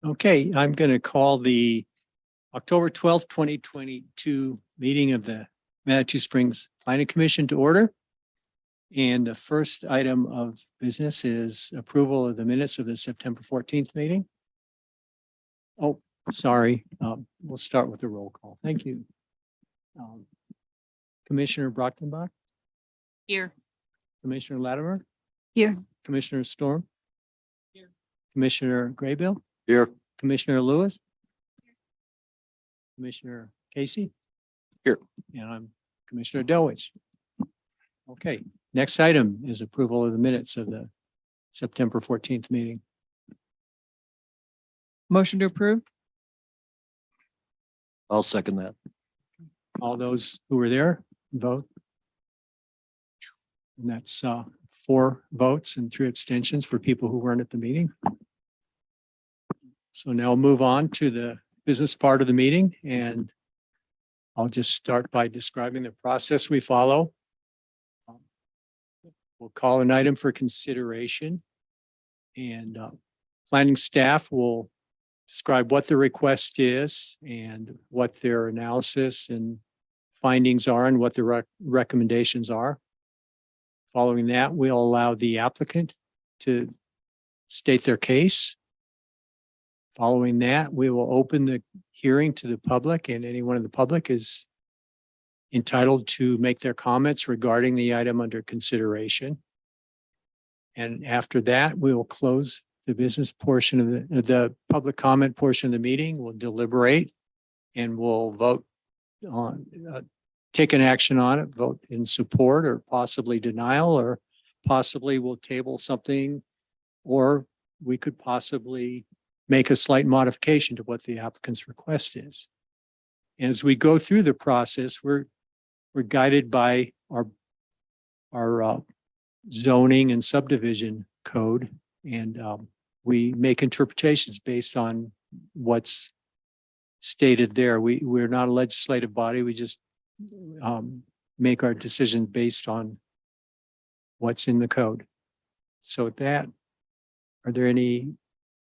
Okay, I'm going to call the October 12th, 2022 meeting of the Manitou Springs Planning Commission to order. And the first item of business is approval of the minutes of the September 14th meeting. Oh, sorry. We'll start with the roll call. Thank you. Commissioner Brocktenbach, Here. Commissioner Latimer, Here. Commissioner Storm, Here. Commissioner Graybill, Here. Commissioner Lewis, Commissioner Casey. Here. And I'm Commissioner Delwich. Okay, next item is approval of the minutes of the September 14th meeting. Motion to approve. I'll second that. All those who were there, vote. And that's 4 votes and 3 abstentions for people who weren't at the meeting. So now move on to the business part of the meeting, and I'll just start by describing the process we follow. We'll call an item for consideration, and planning staff will describe what the request is and what their analysis and findings are and what the recommendations are. Following that, we'll allow the applicant to state their case. Following that, we will open the hearing to the public, and anyone in the public is entitled to make their comments regarding the item under consideration. And after that, we will close the business portion of the public comment portion of the meeting. We'll deliberate and we'll vote on, take an action on it, vote in support or possibly denial, or possibly we'll table something, or we could possibly make a slight modification to what the applicant's request is. And as we go through the process, we're guided by our zoning and subdivision code, and we make interpretations based on what's stated there. We're not a legislative body. We just make our decision based on what's in the code. So with that, are there any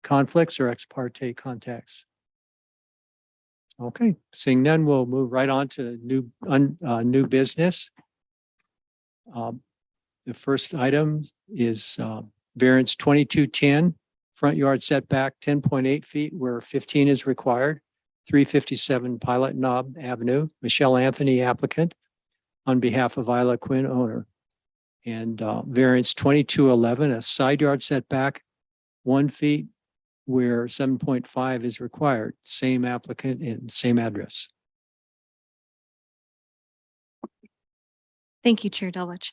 conflicts or ex parte contacts? Okay, seeing none, we'll move right on to new business. The first item is variance 2210, front yard setback 10.8 feet where 15 is required, 357 Pilot Knob Avenue, Michelle Anthony applicant on behalf of Isla Quinn owner. And variance 2211, a side yard setback 1 feet where 7.5 is required, same applicant and same address. Thank you, Chair Delwich.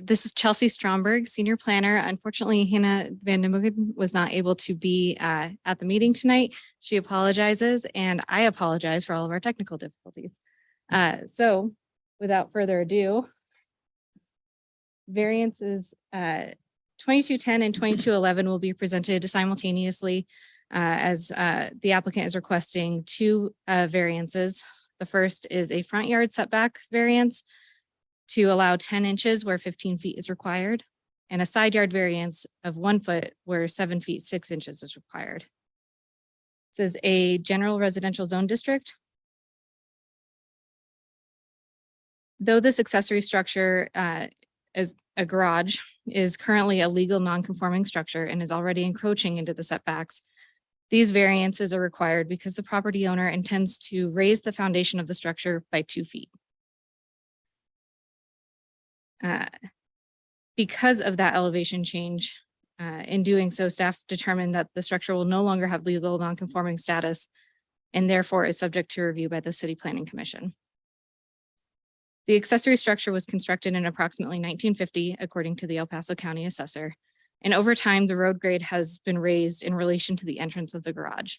This is Chelsea Stromberg, Senior Planner. Unfortunately, Hannah Van den Boeken was not able to be at the meeting tonight. She apologizes, and I apologize for all of our technical difficulties. So without further ado, variances 2210 and 2211 will be presented simultaneously as the applicant is requesting 2 variances. The first is a front yard setback variance to allow 10 inches where 15 feet is required, and a side yard variance of 1 foot where 7 feet 6 inches is required. This is a general residential zone district. Though this accessory structure as a garage is currently a legal non-conforming structure and is already encroaching into the setbacks, these variances are required because the property owner intends to raise the foundation of the structure by 2 feet. Because of that elevation change, in doing so, staff determined that the structure will no longer have legal non-conforming status and therefore is subject to review by the City Planning Commission. The accessory structure was constructed in approximately 1950, according to the El Paso County Assessor, and over time, the road grade has been raised in relation to the entrance of the garage,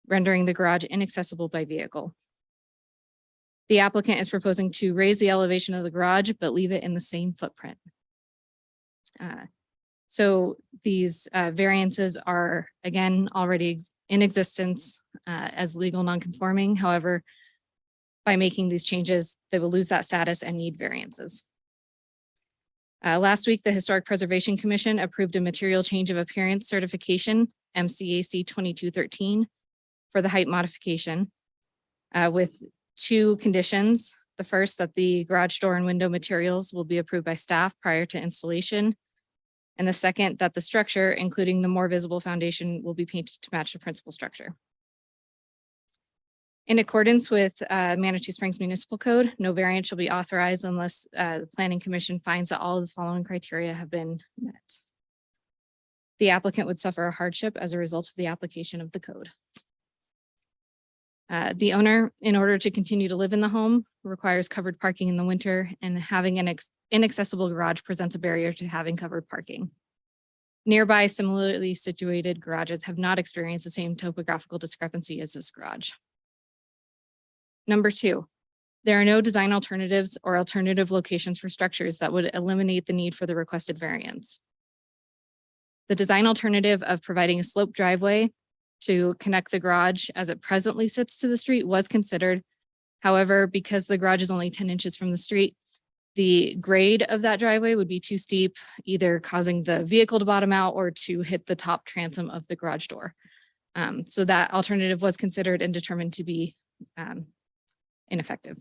rendering the garage inaccessible by vehicle. The applicant is proposing to raise the elevation of the garage, but leave it in the same footprint. So these variances are, again, already in existence as legal non-conforming. However, by making these changes, they will lose that status and need variances. Last week, the Historic Preservation Commission approved a material change of appearance certification MCAC 2213 for the height modification with two conditions. The first, that the garage door and window materials will be approved by staff prior to installation. And the second, that the structure, including the more visible foundation, will be painted to match the principal structure. In accordance with Manitou Springs Municipal Code, no variance shall be authorized unless the Planning Commission finds that all of the following criteria have been met. The applicant would suffer a hardship as a result of the application of the code. The owner, in order to continue to live in the home, requires covered parking in the winter, and having an inaccessible garage presents a barrier to having covered parking. Nearby similarly situated garages have not experienced the same topographical discrepancy as this garage. Number two, there are no design alternatives or alternative locations for structures that would eliminate the need for the requested variance. The design alternative of providing a sloped driveway to connect the garage as it presently sits to the street was considered. However, because the garage is only 10 inches from the street, the grade of that driveway would be too steep, either causing the vehicle to bottom out or to hit the top transom of the garage door. So that alternative was considered and determined to be ineffective.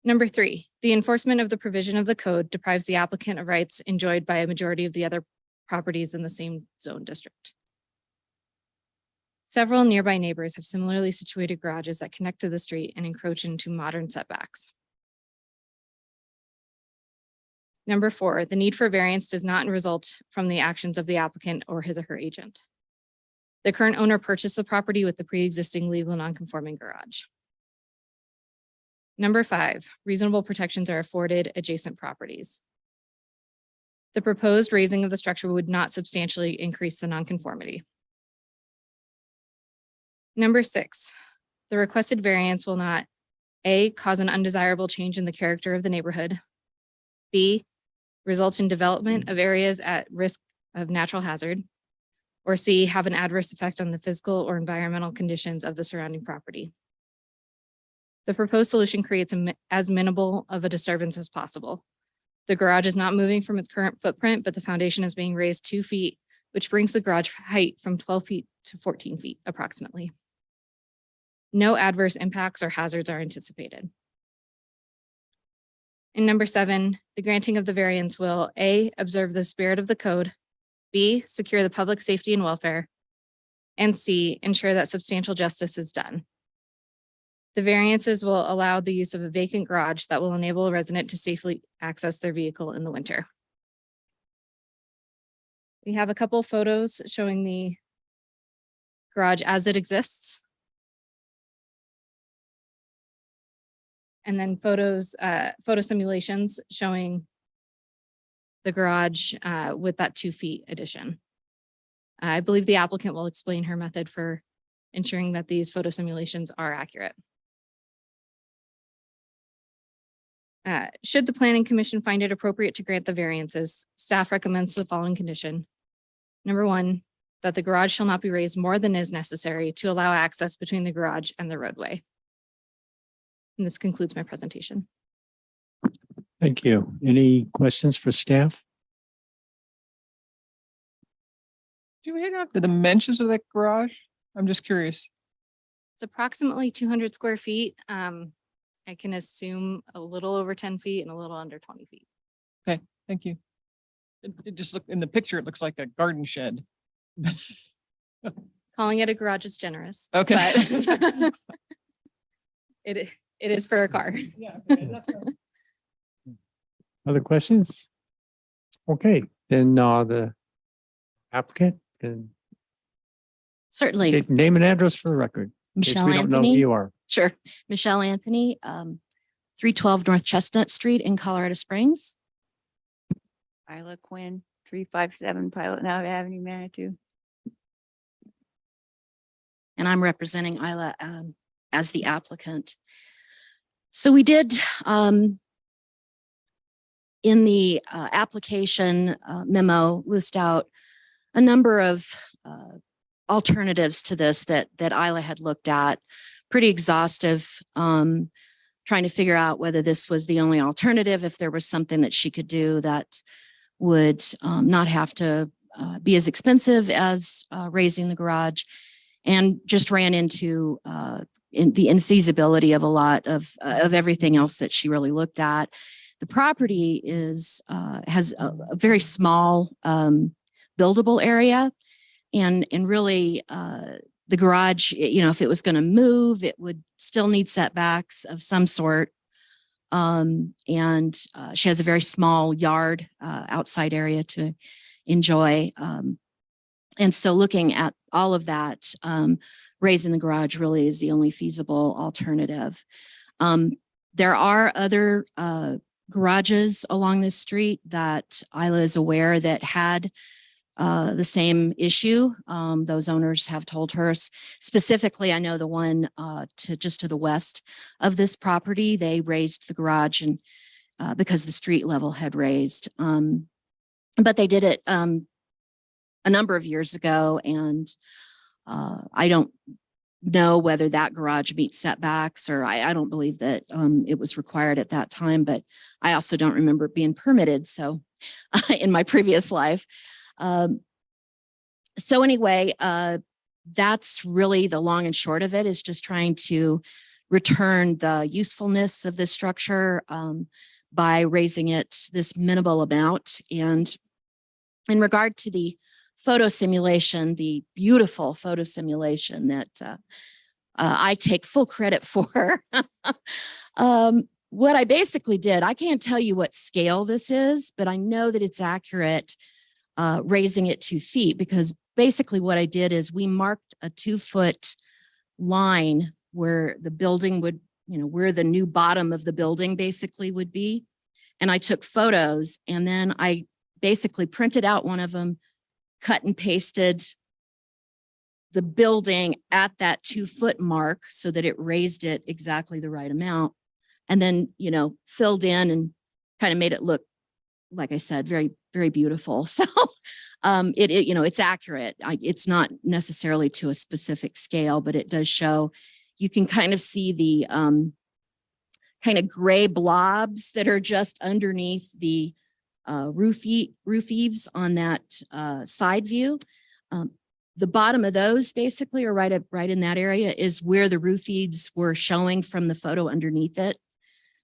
Number three, the enforcement of the provision of the code deprives the applicant of rights enjoyed by a majority of the other properties in the same zone district. Several nearby neighbors have similarly situated garages that connect to the street and encroach into modern setbacks. Number four, the need for variance does not result from the actions of the applicant or his or her agent. The current owner purchased the property with the pre-existing legal non-conforming garage. Number five, reasonable protections are afforded adjacent properties. The proposed raising of the structure would not substantially increase the nonconformity. Number six, the requested variance will not A, cause an undesirable change in the character of the neighborhood, B, result in development of areas at risk of natural hazard, or C, have an adverse effect on the physical or environmental conditions of the surrounding property. The proposed solution creates as minimal of a disturbance as possible. The garage is not moving from its current footprint, but the foundation is being raised 2 feet, which brings the garage height from 12 feet to 14 feet approximately. No adverse impacts or hazards are anticipated. And number seven, the granting of the variance will A, observe the spirit of the code, B, secure the public safety and welfare, and C, ensure that substantial justice is done. The variances will allow the use of a vacant garage that will enable a resident to safely access their vehicle in the winter. We have a couple photos showing the garage as it exists. And then photo simulations showing the garage with that 2 feet addition. I believe the applicant will explain her method for ensuring that these photo simulations are accurate. Should the Planning Commission find it appropriate to grant the variances, staff recommends the following condition. Number one, that the garage shall not be raised more than is necessary to allow access between the garage and the roadway. And this concludes my presentation. Thank you. Any questions for staff? Do we have the dimensions of that garage? I'm just curious. It's approximately 200 square feet. I can assume a little over 10 feet and a little under 20 feet. Thank you. It just looked in the picture, it looks like a garden shed. Calling it a garage is generous. Okay. But it is for a car. Yeah. Other questions? Okay, then the applicant can Certainly. state name and address for the record. In case Michelle we don't know who Anthony. you are. Sure. Michelle Anthony, 312 North Chestnut Street in Colorado Springs. Isla Quinn, 357 Pilot Knob Avenue, Manitou. And I'm representing Isla as the applicant. So we did in the application memo list out a number of alternatives to this that Isla had looked at, pretty exhaustive, trying to figure out whether this was the only alternative, if there was something that she could do that would not have to be as expensive as raising the garage, and just ran into in the infeasibility of a lot of everything else that she really looked at. The property is has a very small buildable area, and really the garage, you know, if it was going to move, it would still need setbacks of some sort. And she has a very small yard, outside area to enjoy. And so looking at all of that, raising the garage really is the only feasible alternative. There are other garages along this street that Isla is aware that had the same issue. Those owners have told her. Specifically, I know the one just to the west of this property, they raised the garage and because the street level had raised. But they did it a number of years ago, and I don't know whether that garage meets setbacks, or I don't believe that it was required at that time, but I also don't remember it being permitted. So in my previous life. So anyway, that's really the long and short of it, is just trying to return the usefulness of this structure by raising it this minimal amount. And in regard to the photo simulation, the beautiful photo simulation that I take full credit for. What I basically did, I can't tell you what scale this is, but I know that it's accurate raising it 2 feet, because basically what I did is we marked a 2-foot line where the building would, you know, where the new bottom of the building basically would be. And I took photos, and then I basically printed out one of them, cut and pasted the building at that 2-foot mark so that it raised it exactly the right amount. And then, you know, filled in and kind of made it look, like I said, very, very beautiful. So you know, it's accurate. It's not necessarily to a specific scale, but it does show, you can kind of see the kind of gray blobs that are just underneath the roof eaves on that side view. The bottom of those basically are right in that area is where the roof eaves were showing from the photo underneath it.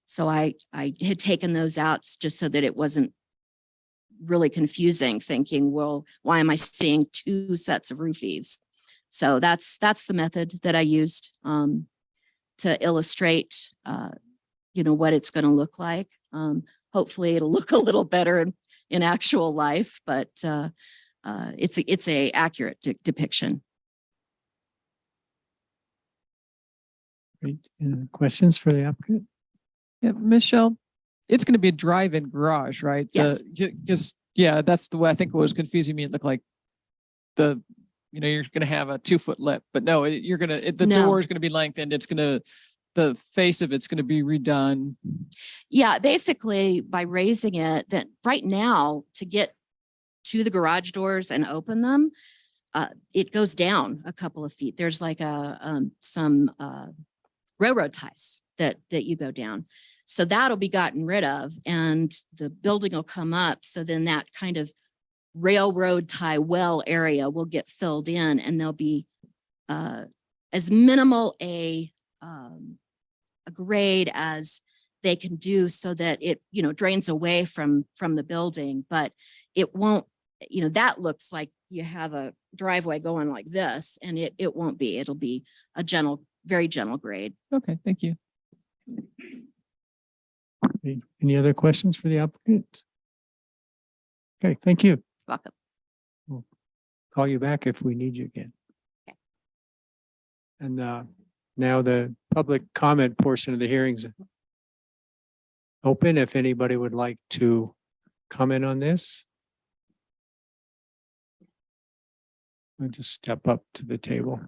So I had taken those out just so that it wasn't really confusing, thinking, well, why am I seeing 2 sets of roof eaves? So that's the method that I used to illustrate, you know, what it's going to look like. Hopefully it'll look a little better in actual life, but it's a accurate depiction. Great. Any questions for the applicant? Yeah, Michelle, it's going to be a drive-in garage, right? Yes. Because yeah, that's the way I think what was confusing me. It looked like you know, you're going to have a 2-foot lip, but no, the No. door is going to be lengthened. The face of it's going to be redone. Yeah, basically by raising it, that right now to get to the garage doors and open them, it goes down a couple of feet. There's like some railroad ties that you go down. So that'll be gotten rid of, and the building will come up. So then that kind of railroad tie well area will get filled in, and there'll be as minimal a grade as they can do, so that it, you know, drains away from the building, but it won't, you know, that looks like you have a driveway going like this, and it won't be. It'll be a gentle, very gentle grade. Okay, thank you. Any other questions for the applicant? Okay, thank you. Welcome. Call you back if we need you again. Okay. And now the public comment portion of the hearings open. If anybody would like to comment on this, I'll just step up to the table.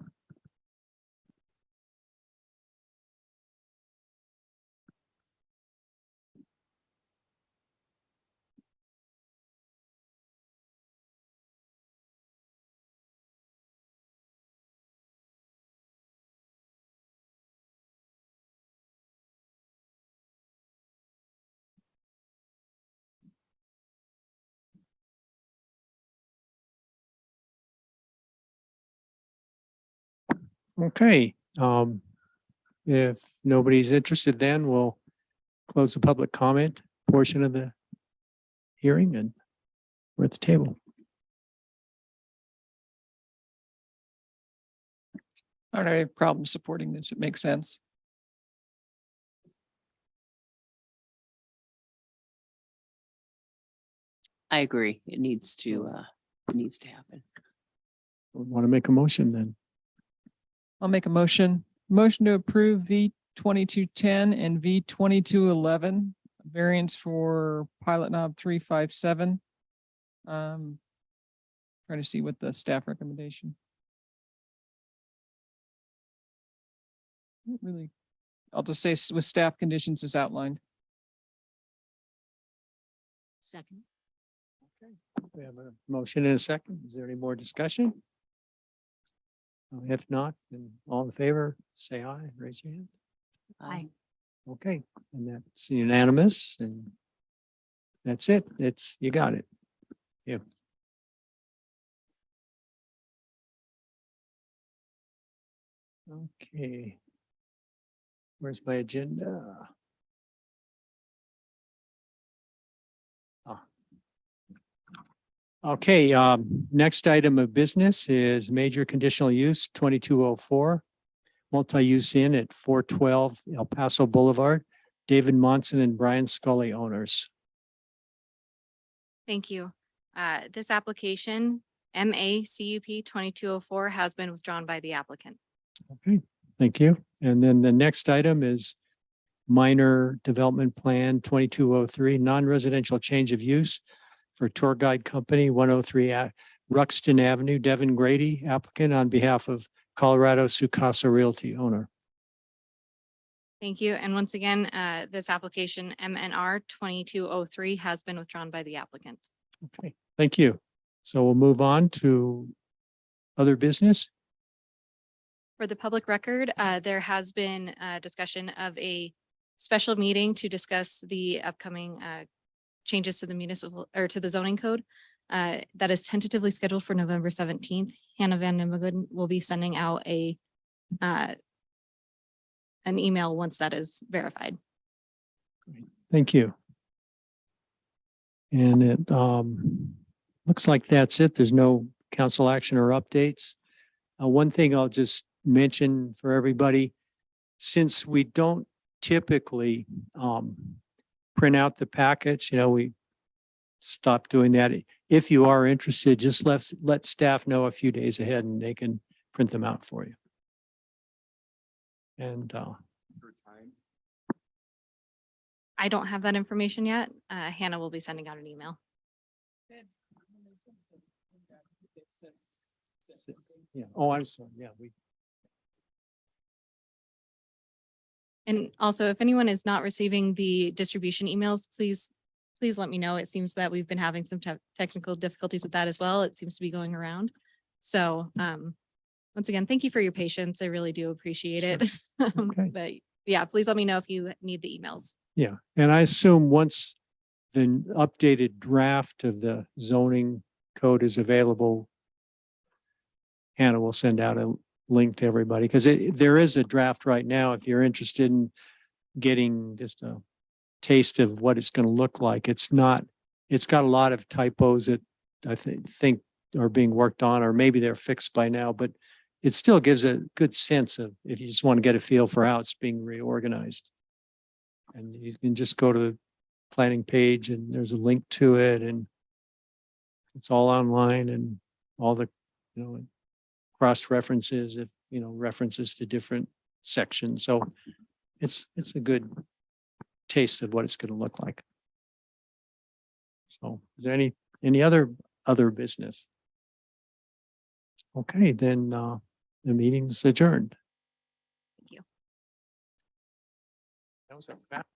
Okay, if nobody's interested, then we'll close the public comment portion of the hearing and we're at the table. I don't have any problem supporting this. It makes sense. I agree. It needs to happen. Want to make a motion then? I'll make a motion to approve V 2210 and V 2211 variance for pilot knob 357. Trying to see what the staff recommendation. Not really, I'll just say with staff conditions as outlined. Second. We have a motion and a second. Is there any more discussion? If not, then all in favor, say aye, raise your hand. Aye. Okay, and that's unanimous and that's it. You got it. Yeah. Okay. Where's my agenda? Okay, next item of business is major conditional use 2204. Multi-use inn at 412 El Paso Boulevard. David Monson and Brian Scully owners. Thank you. This application, MA CUP 2204, has been withdrawn by the applicant. Okay, thank you. And then the next item is minor development plan 2203, non-residential change of use for tour guide company 103 at Ruxton Avenue, Devin Grady, applicant on behalf of Colorado Sukasa Realty owner. Thank you. And once again, this application, MNR 2203, has been withdrawn by the applicant. Okay, thank you. So we'll move on to other business. For the public record, there has been a discussion of a special meeting to discuss the upcoming changes to the municipal or to the zoning code. That is tentatively scheduled for November 17th. Hannah Van Nimmergood will be sending out an email once that is verified. Thank you. And it looks like that's it. There's no council action or updates. One thing I'll just mention for everybody, since we don't typically print out the packets, we stopped doing that. If you are interested, just let staff know a few days ahead and they can print them out for you. And I don't have that information yet. Hannah will be sending out an email. yeah. Oh, I'm sorry. Yeah, And also, if anyone is not receiving the distribution emails, please let me know. It seems that we've been having some technical difficulties with that as well. It seems to be going around. So once again, thank you for your patience. I really do appreciate it. Okay. But yeah, please let me know if you need the emails. Yeah, and I assume once the updated draft of the zoning code is available, Hannah will send out a link to everybody because there is a draft right now. If you're interested in getting just a taste of what it's going to look like, it's got a lot of typos that I think are being worked on, or maybe they're fixed by now, but it still gives a good sense of if you just want to get a feel for how it's being reorganized. And you can just go to the planning page and there's a link to it and it's all online and all the, cross references, references to different sections. So it's a good taste of what it's going to look like. So is there any other business? Okay, then the meeting's adjourned. Thank you. That was a fast